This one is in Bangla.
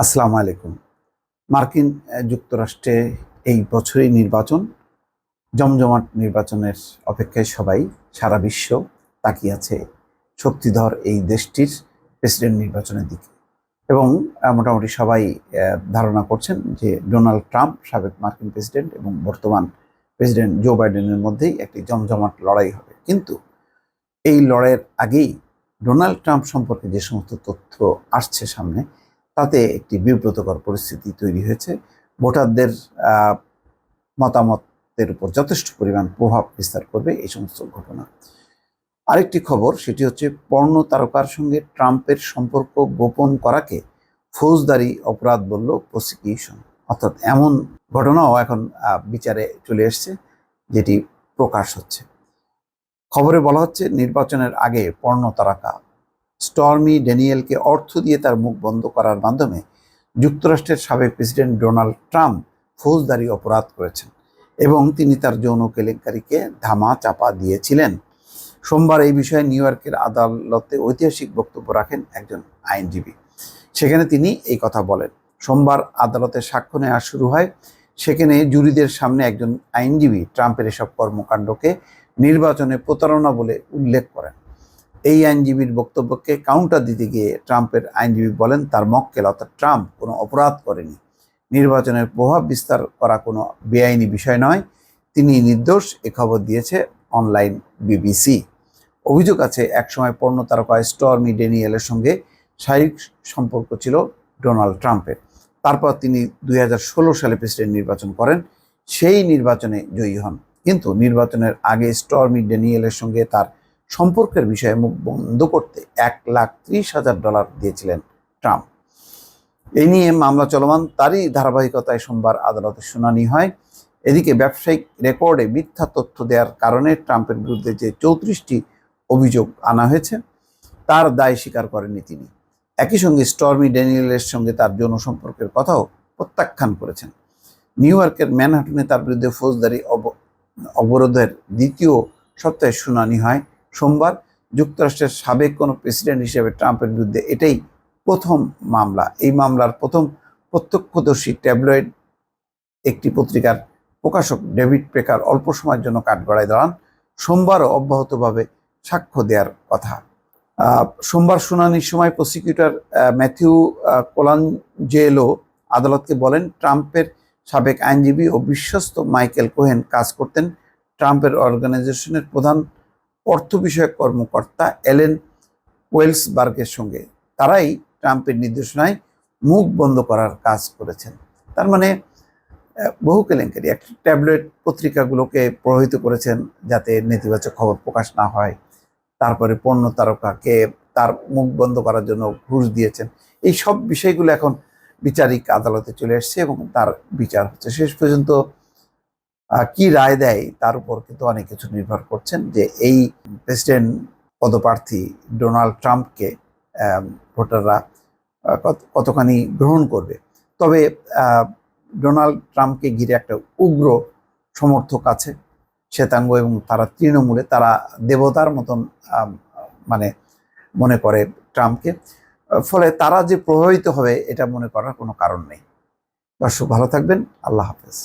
আসসালামু আলাইকুম। মার্কিন যুক্তরাষ্ট্রে এই বছরই নির্বাচন, জমজমাট নির্বাচনের অপেক্ষায় সবাই, সারা বিশ্ব তাকিয়ে আছে শক্তিধর এই দেশটির প্রেসিডেন্ট নির্বাচনের দিকে। এবং মোটামুটি সবাই ধারণা করছেন যে ডোনাল্ড ট্রাম্প, সাবেক মার্কিন প্রেসিডেন্ট, এবং বর্তমান প্রেসিডেন্ট জো বাইডেনের মধ্যেই একটি জমজমাট লড়াই হবে। কিন্তু এই লড়াইয়ের আগেই ডোনাল্ড ট্রাম্প সম্পর্কে যে সমস্ত তথ্য আসছে সামনে, তাতে একটি বিব্রতকর পরিস্থিতি তৈরি হয়েছে। ভোটারদের মতামতের উপর যথেষ্ট পরিমাণ প্রভাব বিস্তার করবে এই সমস্ত ঘটনা। আরেকটি খবর, সেটি হচ্ছে পর্নো তারকার সঙ্গে ট্রাম্পের সম্পর্ক গোপন করাকে ফৌজদারি অপরাধ বলল প্রসিকিউশন। অর্থাৎ এমন ঘটনাও এখন বিচারে চলে এসছে, যেটি প্রকাশ হচ্ছে। খবরে বলা হচ্ছে, নির্বাচনের আগে পর্নো তারকা স্টর্মি ড্যানিয়েলকে অর্থ দিয়ে তার মুখ বন্ধ করার মাধ্যমে যুক্তরাষ্ট্রের সাবেক প্রেসিডেন্ট ডোনাল্ড ট্রাম্প ফৌজদারি অপরাধ করেছেন এবং তিনি তার যৌন কেলেঙ্কারিকে ধামা চাপা দিয়েছিলেন। সোমবার এই বিষয়ে নিউ ইয়র্কের আদালতে ঐতিহাসিক বক্তব্য রাখেন একজন আইনজীবী। সেখানে তিনি এই কথা বলেন। সোমবার আদালতে সাক্ষ্য নেওয়া শুরু হয়। সেখানে জুরিদের সামনে একজন আইনজীবী ট্রাম্পের এসব কর্মকাণ্ডকে নির্বাচনে প্রতারণা বলে উল্লেখ করেন। এই আইনজীবীর বক্তব্যকে কাউন্টার দিতে গিয়ে ট্রাম্পের আইনজীবী বলেন, তার মক্কেল অর্থাৎ ট্রাম্প কোনো অপরাধ করেনি, নির্বাচনের প্রভাব বিস্তার করা কোনো বেআইনি বিষয় নয়, তিনি নির্দোষ, এ খবর দিয়েছে অনলাইন বিবিসি। অভিযোগ আছে, একসময় পর্নো তারকা স্টর্মি ড্যানিয়েলের সঙ্গে শারীরিক সম্পর্ক ছিল ডোনাল্ড ট্রাম্পের। তারপর তিনি 2016 সালে প্রেসিডেন্ট নির্বাচন করেন, সেই নির্বাচনে জয়ী হন। কিন্তু নির্বাচনের আগে স্টর্মি ড্যানিয়েলের সঙ্গে তার সম্পর্কের বিষয়ে মুখ বন্ধ করতে $1,30,000 দিয়েছিলেন ট্রাম্প। এই নিয়ে মামলা চলমান, তারই ধারাবাহিকতায় সোমবার আদালতে শুনানি হয়। এদিকে ব্যবসায়িক রেকর্ডে মিথ্যা তথ্য দেওয়ার কারণে ট্রাম্পের বিরুদ্ধে যে 34টি অভিযোগ আনা হয়েছে, তার দায় স্বীকার করেননি তিনি। একই সঙ্গে স্টর্মি ড্যানিয়েলের সঙ্গে তার যৌন সম্পর্কের কথাও প্রত্যাখ্যান করেছেন। নিউ ইয়র্কের ম্যানহাটনে তার বিরুদ্ধে ফৌজদারি অবরোধের দ্বিতীয় সপ্তাহে শুনানি হয় সোমবার। যুক্তরাষ্ট্রের সাবেক কোনো প্রেসিডেন্ট হিসেবে ট্রাম্পের বিরুদ্ধে এটাই প্রথম মামলা। এই মামলার প্রথম প্রত্যক্ষদর্শী ট্যাবলয়েড একটি পত্রিকার প্রকাশক ডেভিড পেকার অল্প সময়ের জন্য কাঠগড়ায় দাঁড়ান। সোমবারও অব্যাহতভাবে সাক্ষ্য দেওয়ার কথা। সোমবার শুনানির সময় প্রসিকিউটর ম্যাথিউ কোলাঞ্জেলো আদালতকে বলেন, ট্রাম্পের সাবেক আইনজীবী ও বিশ্বস্ত মাইকেল কোহেন কাজ করতেন ট্রাম্পের অর্গানাইজেশনের প্রধান অর্থ বিষয়ক কর্মকর্তা এলেন ওয়েলসবার্গের সঙ্গে। তারাই ট্রাম্পের নির্দেশনায় মুখ বন্ধ করার কাজ করেছেন। তার মানে বহু কেলেঙ্কারি। একটি ট্যাবলেট পত্রিকাগুলোকে প্রভাবিত করেছেন যাতে নেতিবাচক খবর প্রকাশ না হয়। তারপরে পর্নো তারকাকে তার মুখ বন্ধ করার জন্য ঘুষ দিয়েছেন। এই সব বিষয়গুলো এখন বিচারিক আদালতে চলে এসছে এবং তার বিচার হচ্ছে। শেষ পর্যন্ত কি রায় দেয় তার উপর কিন্তু অনেক কিছু নির্ভর করছেন, যে এই প্রেসিডেন্ট পদপ্রার্থী ডোনাল্ড ট্রাম্পকে ভোটাররা কতখানি গ্রহণ করবে। তবে ডোনাল্ড ট্রাম্পকে ঘিরে একটা উগ্র সমর্থক আছে, শ্বেতাঙ্গ, এবং তারা তৃণমূলে, তারা দেবতার মতন মানে মনে করে ট্রাম্পকে। ফলে তারা যে প্রভাবিত হবে এটা মনে করার কোনো কারণ নেই। দর্শক, ভালো থাকবেন। আল্লাহ হাফেজ।